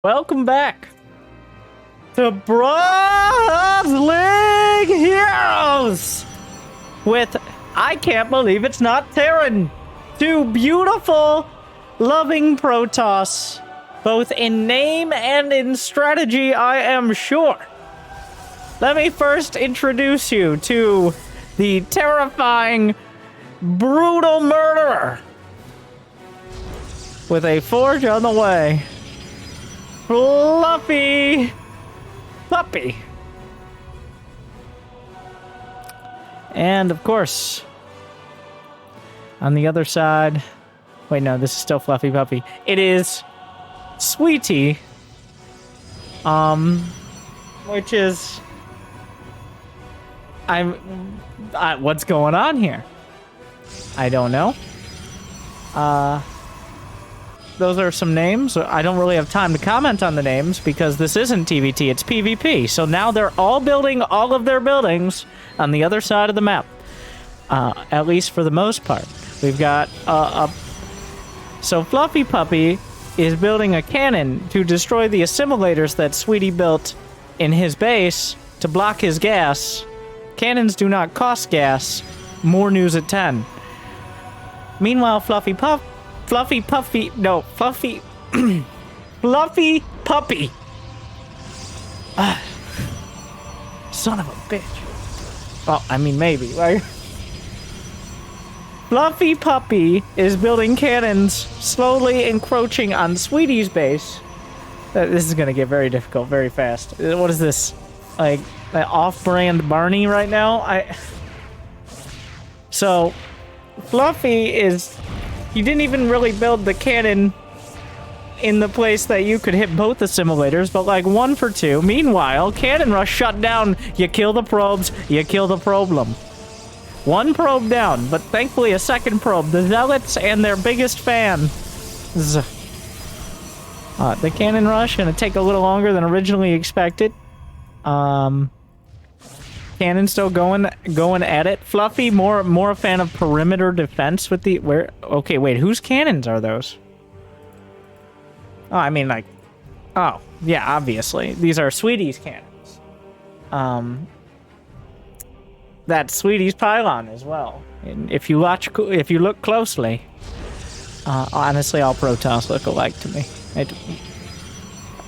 Welcome back to Bronze League Heroes with, I can't believe it's not Terran, two beautiful, loving Protoss, both in name and in strategy, I am sure. Let me first introduce you to the terrifying, brutal murderer with a forge on the way. FluffyPuppy. And of course, on the other side, wait, no, this is still FluffyPuppy. It is Sweetie, which is, what's going on here? I don't know. Those are some names. I don't really have time to comment on the names because this isn't TVT, it's PvP. So now they're all building all of their buildings on the other side of the map. At least for the most part. We've got so FluffyPuppy is building a cannon to destroy the assimilators that Sweetie built in his base to block his gas. Cannons do not cost gas. More news at 10. Meanwhile, FluffyPuppy, son of a bitch. Well, I mean, maybe, right? FluffyPuppy is building cannons, slowly encroaching on Sweetie's base. This is gonna get very difficult very fast. What is this? Like off-brand Barney right now? So, Fluffy is... You didn't even really build the cannon in the place that you could hit both assimilators, but like 1 for 2. Meanwhile, Cannon Rush shut down. You kill the probes, you kill the problem. 1 probe down, but thankfully a second probe. The Zealots and their biggest fan. The Cannon Rush gonna take a little longer than originally expected. Cannon still going at it. Fluffy, more a fan of perimeter defense with the okay, wait, whose cannons are those? Oh, I mean, like, oh yeah, obviously these are Sweetie's cannons. That's Sweetie's pylon as well. And if you look closely, honestly, all Protoss look alike to me.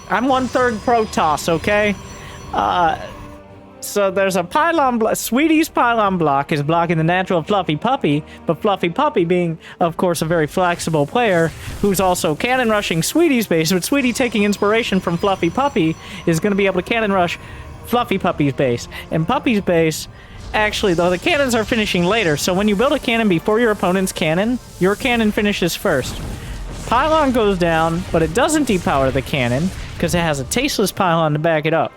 I'm 1/3 Protoss, okay? So there's a pylon block. Sweetie's pylon block is blocking the natural FluffyPuppy, but FluffyPuppy being, of course, a very flexible player who's also cannon rushing Sweetie's base, but Sweetie taking inspiration from FluffyPuppy is going to be able to cannon rush FluffyPuppy's base. And Puppy's base, actually, though, the cannons are finishing later, so when you build a cannon before your opponent's cannon, your cannon finishes first. Pylon goes down, but it doesn't depower the cannon because it has a tasteless pylon to back it up.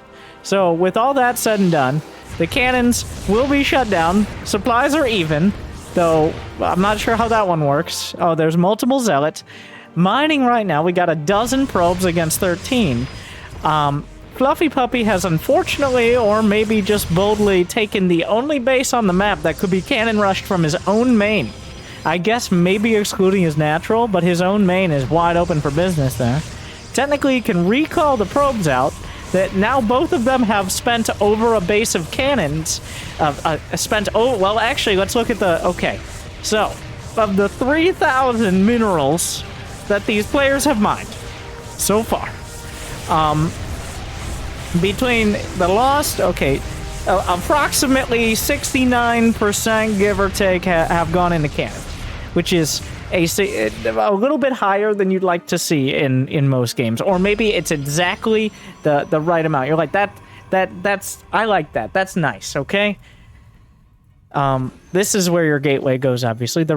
So, with all that said and done, the cannons will be shut down. Supplies are even, though I'm not sure how that one works. Oh, there's multiple Zealots. Mining right now, we got 12 probes against 13. FluffyPuppy has unfortunately, or maybe just boldly, taken the only base on the map that could be cannon rushed from his own main. I guess maybe excluding his natural, but his own main is wide open for business there. Technically, he can recall the probes out. That now both of them have spent over a base of cannons. Well, actually, let's look at the... Okay, so, of the 3,000 minerals that these players have mined so far, between the lost... Okay, approximately 69%, give or take, have gone into cannon, which is a little bit higher than you'd like to see in most games, or maybe it's exactly the right amount. You're like that's I like that. That's nice. Okay. This is where your gateway goes. Obviously, the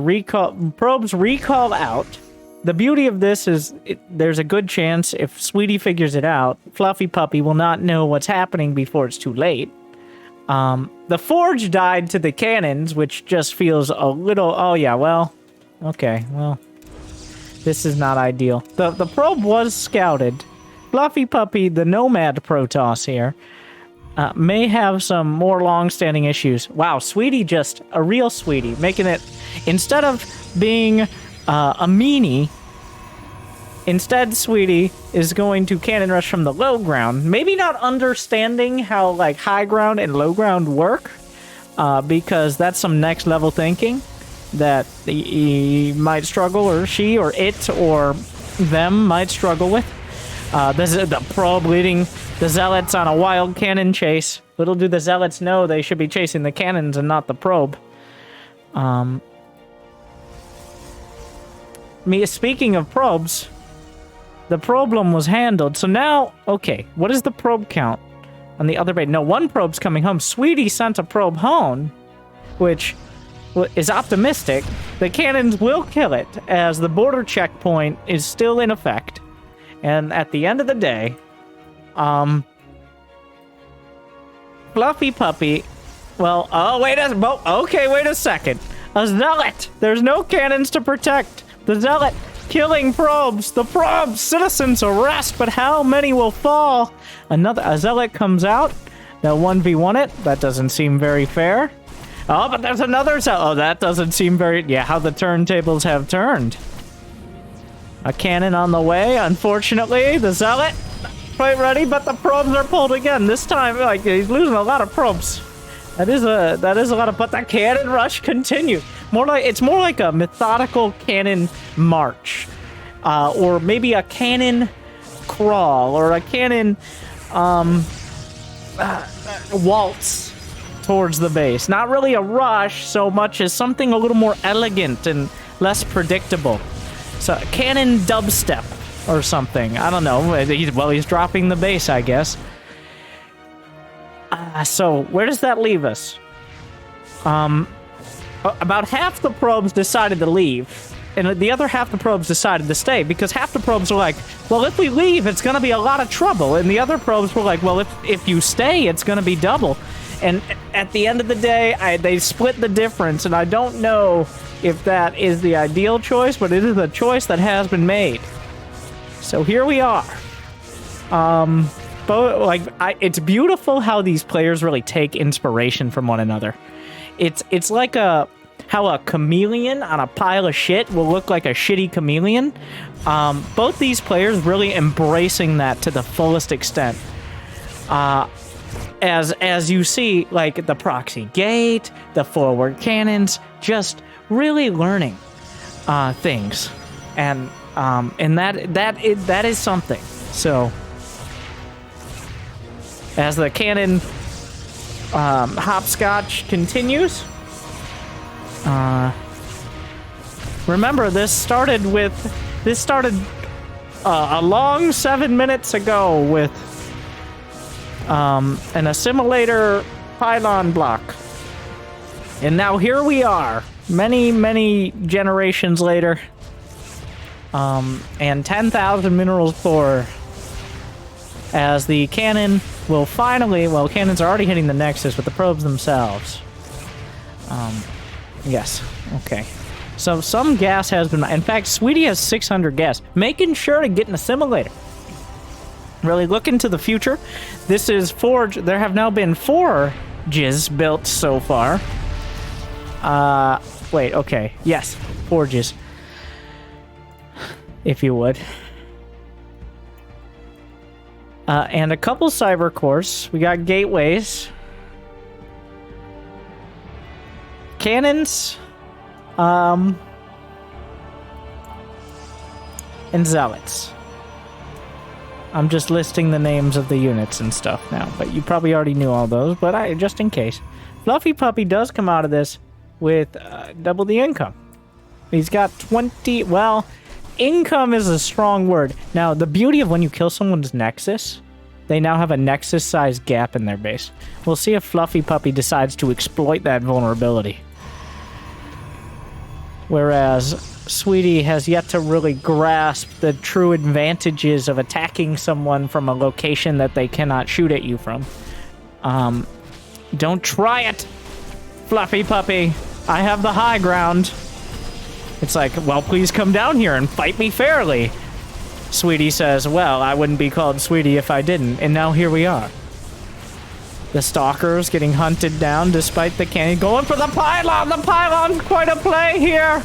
probes recall out. The beauty of this is there's a good chance if Sweetie figures it out, FluffyPuppy will not know what's happening before it's too late. The forge died to the cannons, which just feels a little. Oh yeah, well. Okay, well, this is not ideal. The probe was scouted. FluffyPuppy, the nomad Protoss here, may have some more long-standing issues. Wow, Sweetie, just a real Sweetie, making it, instead of being a meanie, Instead, Sweetie is going to cannon rush from the low ground. Maybe not understanding how, like, high ground and low ground work, because that's some next level thinking that he might struggle, or she, or it, or them might struggle with. This is the probe leading the Zealots on a wild cannon chase. Little do the Zealots know they should be chasing the cannons and not the probe. Speaking of probes, the problem was handled. So now, okay, what is the probe count on the other base? No, one probe's coming home. Sweetie sent a probe home, which is optimistic. The cannons will kill it, as the border checkpoint is still in effect. And at the end of the day, FluffyPuppy, well, wait a second. A Zealot! There's no cannons to protect. The Zealot killing probes. The probes! Citizens arrest, but how many will fall? A Zealot comes out. They'll 1v1 it. That doesn't seem very fair. Oh, but there's another Zealot. Oh, that doesn't seem very... Yeah, how the turntables have turned. A cannon on the way, unfortunately. The Zealot, quite ready, but the probes are pulled again. This time, like, he's losing a lot of probes. That is a lot of... But the cannon rush continues. It's more like a methodical cannon march. Or maybe a cannon crawl. Or a cannon... waltz towards the base. Not really a rush so much as something a little more elegant and less predictable. So, cannon dubstep or something. I don't know. Well, he's dropping the base, I guess. So, where does that leave us? About half the probes decided to leave, and the other half the probes decided to stay, because half the probes were like, well, if we leave, it's going to be a lot of trouble. And the other probes were like, well, if you stay, it's going to be double. And at the end of the day, they split the difference, and I don't know if that is the ideal choice, but it is a choice that has been made. So here we are. It's beautiful how these players really take inspiration from one another. It's like how a chameleon on a pile of shit will look like a shitty chameleon. Both these players really embracing that to the fullest extent. As you see, like the proxy gate, the forward cannons, just really learning things, and that is something. So as the cannon hopscotch continues, remember this started a long 7 minutes ago with an assimilator pylon block. And now here we are, many generations later, and 10,000 minerals pour, as the cannon will finally, well, cannons are already hitting the Nexus with the probes themselves. Yes, okay. So some gas has been, in fact, Sweetie has 600 gas, making sure to get an assimilator. Really look into the future. This is forge. There have now been forges built so far. Wait, okay. Yes, forges. If you would. And a couple cyber cores. We got gateways. Cannons. And zealots. I'm just listing the names of the units and stuff now, but you probably already knew all those, but just in case. FluffyPuppy does come out of this with double the income. He's got 20, well, income is a strong word. Now, the beauty of when you kill someone's Nexus, they now have a Nexus-sized gap in their base. We'll see if FluffyPuppy decides to exploit that vulnerability. Whereas Sweetie has yet to really grasp the true advantages of attacking someone from a location that they cannot shoot at you from. Don't try it, FluffyPuppy. I have the high ground. It's like, well, please come down here and fight me fairly. Sweetie says, well, I wouldn't be called Sweetie if I didn't. And now here we are. The stalkers getting hunted down despite the cannon. Going for the pylon! The pylon! Quite a play here!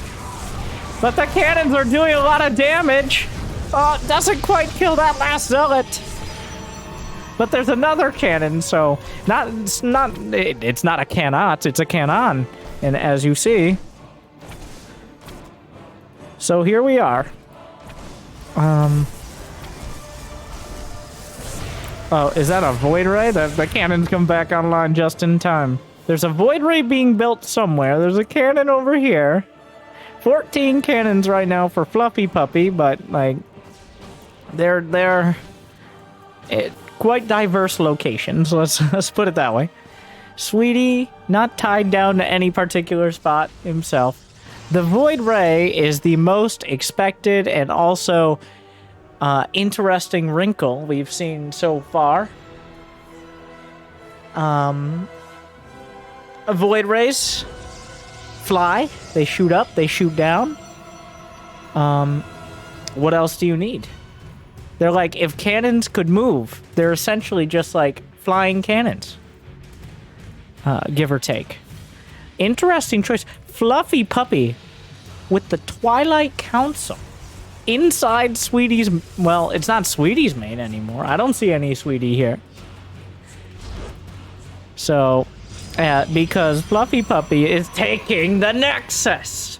But the cannons are doing a lot of damage. Oh, it doesn't quite kill that last zealot. But there's another cannon, so it's not a cannot, it's a cannon. And as you see, so here we are. Oh, is that a void ray? The cannons come back online just in time. There's a void ray being built somewhere. There's a cannon over here. 14 cannons right now for FluffyPuppy, but like they're quite diverse locations. Let's put it that way. Sweetie not tied down to any particular spot himself. The void ray is the most expected and also interesting wrinkle we've seen so far. Void rays fly, they shoot up, they shoot down. What else do you need? They're like, if cannons could move, they're essentially just like flying cannons. Give or take. Interesting choice. FluffyPuppy with the Twilight Council. Inside Sweetie's... Well, it's not Sweetie's main anymore. I don't see any Sweetie here. So, because FluffyPuppy is taking the Nexus.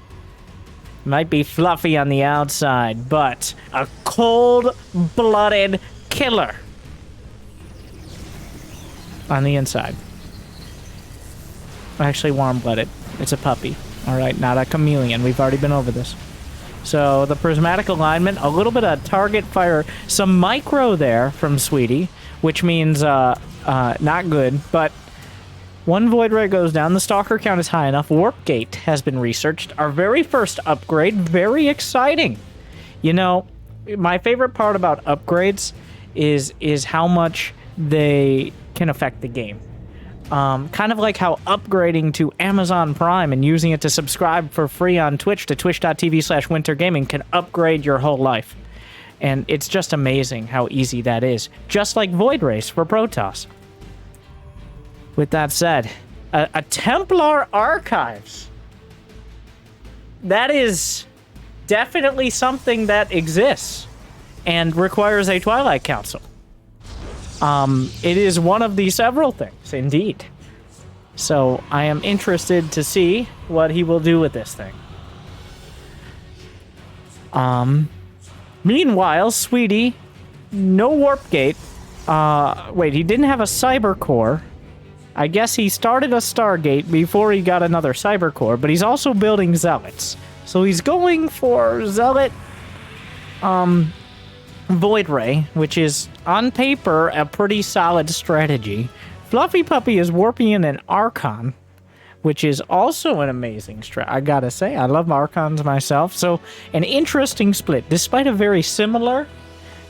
Might be fluffy on the outside, but a cold-blooded killer on the inside. Actually, warm-blooded. It's a puppy. All right, not a chameleon. We've already been over this. So the prismatic alignment, a little bit of target fire, some micro there from Sweetie, which means not good, but one void ray goes down. The stalker count is high enough. Warp gate has been researched. Our very first upgrade, very exciting. You know, my favorite part about upgrades is how much they can affect the game. Kind of like how upgrading to Amazon Prime and using it to subscribe for free on Twitch to twitch.tv/wintergaming can upgrade your whole life. And it's just amazing how easy that is. Just like Void Race for Protoss. With that said, a Templar Archives. That is definitely something that exists and requires a Twilight Council. It is one of the several things, indeed. So I am interested to see what he will do with this thing. Meanwhile, Sweetie, no warp gate. Wait, he didn't have a cyber core. I guess he started a Stargate before he got another cyber core, but he's also building zealots. So he's going for zealot, Void Ray, which is, on paper, a pretty solid strategy. FluffyPuppy is warping in an Archon, which is also an amazing strat. I gotta say, I love Archons myself. So, an interesting split. Despite a very similar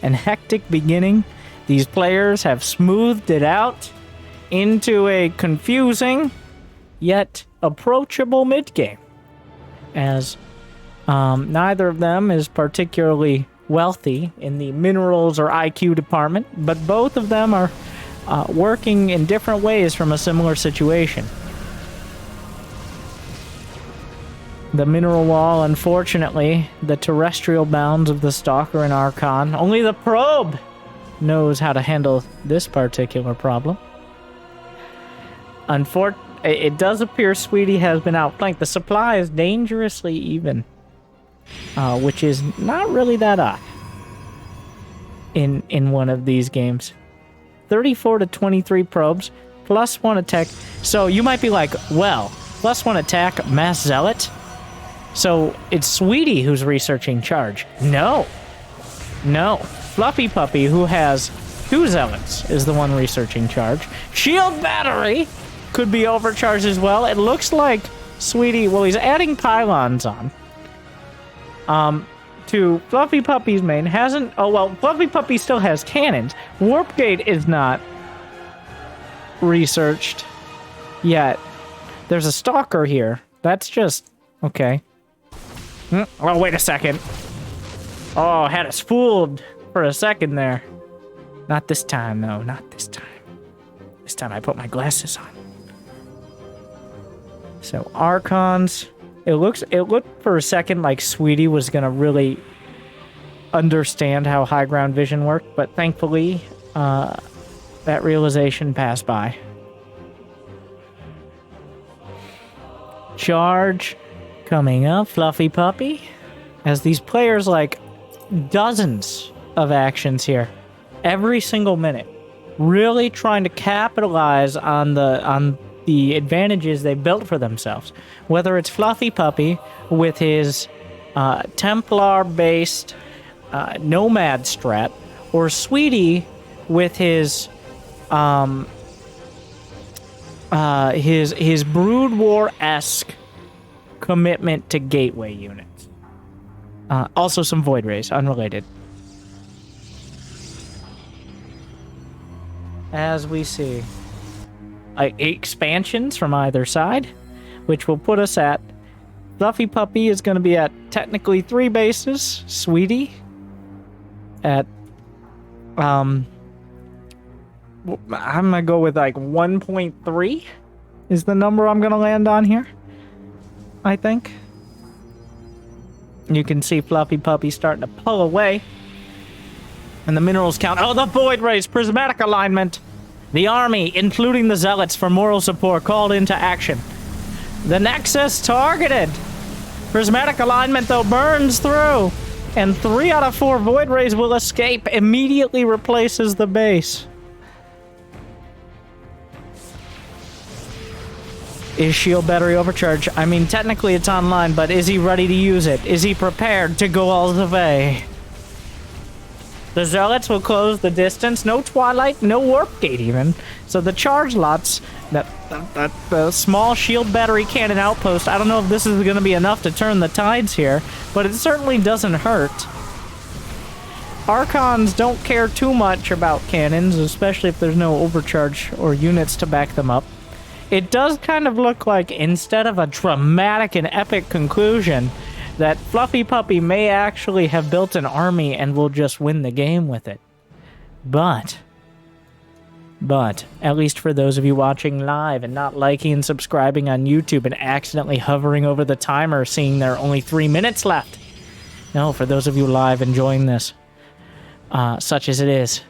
and hectic beginning, these players have smoothed it out into a confusing, yet approachable mid-game. As neither of them is particularly wealthy in the minerals or IQ department, but both of them are working in different ways from a similar situation. The mineral wall, unfortunately, the terrestrial bounds of the Stalker and Archon. Only the probe knows how to handle this particular problem. It does appear Sweetie has been outflanked. The supply is dangerously even. Which is not really that odd in one of these games. 34 to 23 probes, plus 1 attack. So you might be like, well, plus 1 attack, mass zealot? So it's Sweetie who's researching charge. No. FluffyPuppy, who has 2 zealots, is the one researching charge. Shield battery could be overcharged as well. It looks like Sweetie, well, he's adding pylons on. To FluffyPuppy's main hasn't... Oh, well, FluffyPuppy still has cannons. Warp Gate is not researched yet. There's a Stalker here. That's just... Okay. Oh, wait a second. Oh, had us fooled for a second there. Not this time, though. Not this time. This time I put my glasses on. So, Archons... It looked for a second like Sweetie was gonna really understand how high ground vision worked, but thankfully, that realization passed by. Charge coming up, FluffyPuppy. As these players, like, dozens of actions here. Every single minute. Really trying to capitalize on the advantages they built for themselves. Whether it's FluffyPuppy with his Templar-based Nomad strat, or Sweetie with his Brood War-esque commitment to gateway units. Also some Void Rays, unrelated. As we see expansions from either side, which will put us at FluffyPuppy is going to be at technically 3 bases. Sweetie at I'm gonna go with like 1.3 is the number I'm gonna land on here, I think. You can see FluffyPuppy starting to pull away. And the minerals count. Oh, the Void Rays, prismatic alignment. The army, including the zealots for moral support, called into action. The Nexus targeted. Prismatic alignment, though, burns through. And 3 out of 4 Void Rays will escape. Immediately replaces the base. Is shield battery overcharged? I mean, technically it's online, but is he ready to use it? Is he prepared to go all the way? The Zealots will close the distance. No Twilight, no Warp Gate even. So the charge lots, the small shield battery cannon outpost, I don't know if this is going to be enough to turn the tides here, but it certainly doesn't hurt. Archons don't care too much about cannons, especially if there's no overcharge or units to back them up. It does kind of look like, instead of a dramatic and epic conclusion, that FluffyPuppy may actually have built an army and will just win the game with it. But, at least for those of you watching live and not liking and subscribing on YouTube and accidentally hovering over the timer seeing there are only 3 minutes left. No, for those of you live enjoying this, such as it is,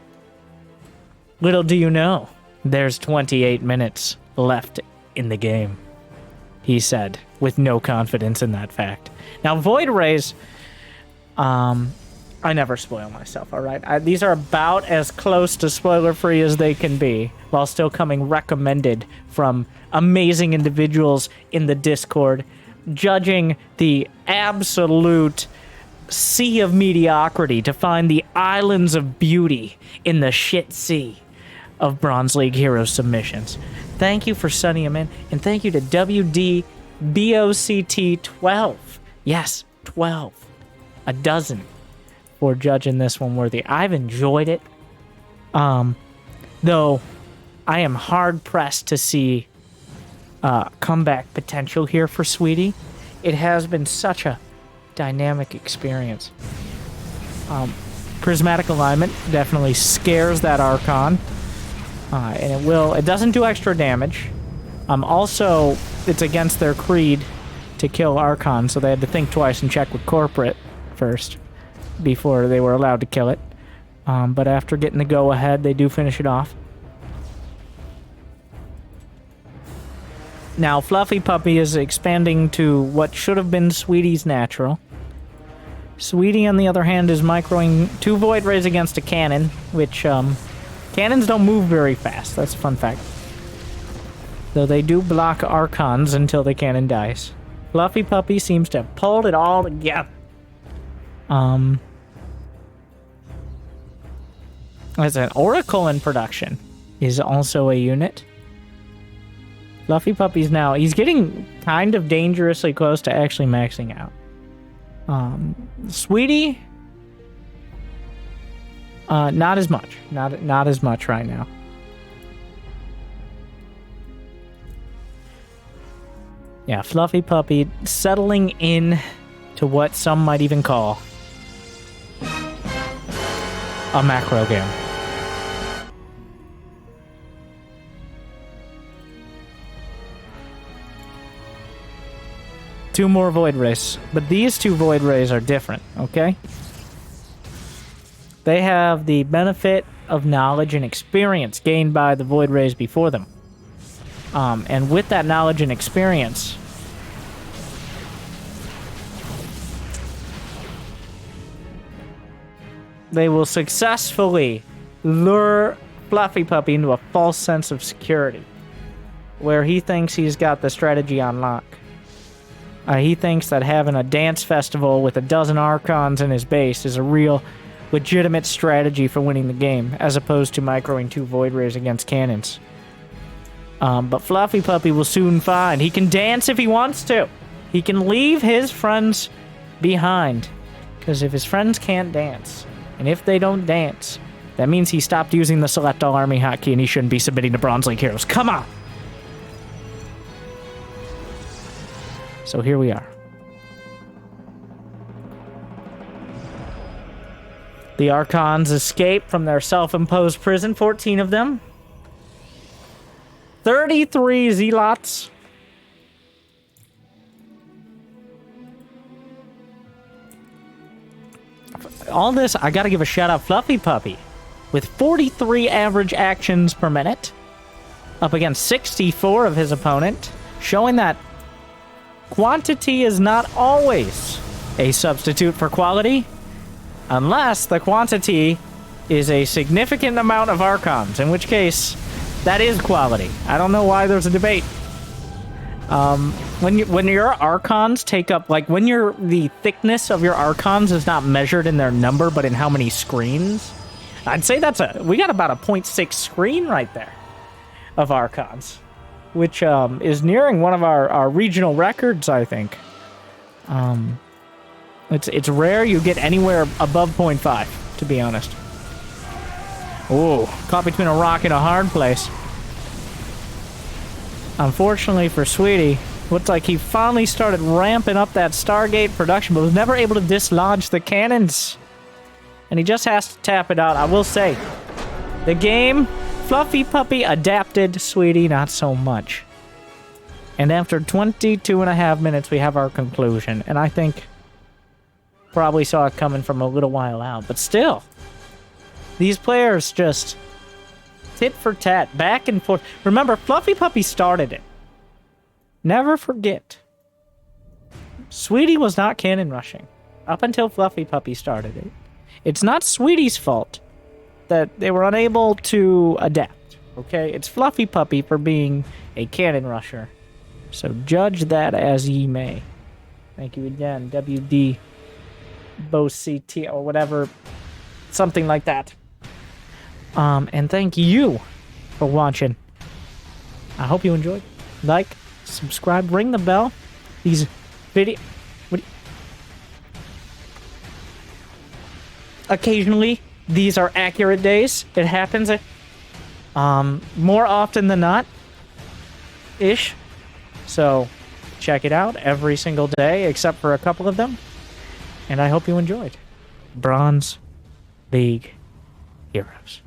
little do you know, there's 28 minutes left in the game, he said, with no confidence in that fact. Now, Void Rays, I never spoil myself, alright? These are about as close to spoiler-free as they can be, while still coming recommended from amazing individuals in the Discord, judging the absolute sea of mediocrity to find the islands of beauty in the shit sea of Bronze League Hero submissions. Thank you for sending them in, and thank you to WDBOCT12. Yes, 12. A dozen for judging this one worthy. I've enjoyed it. Though I am hard-pressed to see comeback potential here for Sweetie. It has been such a dynamic experience. Prismatic alignment definitely scares that Archon. And it doesn't do extra damage. Also, it's against their creed to kill Archon, so they had to think twice and check with corporate first before they were allowed to kill it. But after getting the go-ahead, they do finish it off. Now, FluffyPuppy is expanding to what should have been Sweetie's natural. Sweetie, on the other hand, is microing 2 Void Rays against a cannon, which, cannons don't move very fast. That's a fun fact. Though they do block Archons until the cannon dies. FluffyPuppy seems to have pulled it all together. As an Oracle in production is also a unit. FluffyPuppy's now, he's getting kind of dangerously close to actually maxing out. Sweetie, not as much. Not as much right now. Yeah, FluffyPuppy settling in to what some might even call a macro game. Two more Void Rays, but these 2 Void Rays are different, okay? They have the benefit of knowledge and experience gained by the Void Rays before them. And with that knowledge and experience, they will successfully lure FluffyPuppy into a false sense of security, where he thinks he's got the strategy on lock. He thinks that having a dance festival with a dozen Archons in his base is a real, legitimate strategy for winning the game, as opposed to microing 2 Void Rays against cannons. But FluffyPuppy will soon find he can dance if he wants to. He can leave his friends behind. Because if his friends can't dance, and if they don't dance, that means he stopped using the Select All Army hotkey and he shouldn't be submitting to Bronze League heroes. Come on! So here we are. The Archons escape from their self-imposed prison, 14 of them. 33 Zealots. All this, I gotta give a shout out FluffyPuppy. With 43 average actions per minute. Up against 64 of his opponent. Showing that quantity is not always a substitute for quality. Unless the quantity is a significant amount of Archons. In which case, that is quality. I don't know why there's a debate. When your Archons take up, like, the thickness of your Archons is not measured in their number, but in how many screens, I'd say we got about a 0.6 screen right there of Archons, which is nearing one of our regional records, I think. It's rare you get anywhere above 0.5, to be honest. Ooh, caught between a rock and a hard place. Unfortunately for Sweetie, looks like he finally started ramping up that Stargate production, but was never able to dislodge the cannons. And he just has to tap it out. I will say, the game, FluffyPuppy adapted, Sweetie not so much. And after 22.5 minutes, we have our conclusion. And I think probably saw it coming from a little while out. But still, these players just tit for tat, back and forth. Remember, FluffyPuppy started it. Never forget. Sweetie was not cannon rushing up until FluffyPuppy started it. It's not Sweetie's fault that they were unable to adapt, okay? It's FluffyPuppy for being a cannon rusher. So judge that as ye may. Thank you again, WD BoCT or whatever, something like that. And thank you for watching. I hope you enjoyed. Like, subscribe, ring the bell. These video... Occasionally, these are accurate days. It happens more often than not. Ish. So, check it out every single day, except for a couple of them. And I hope you enjoyed. Bronze League Heroes.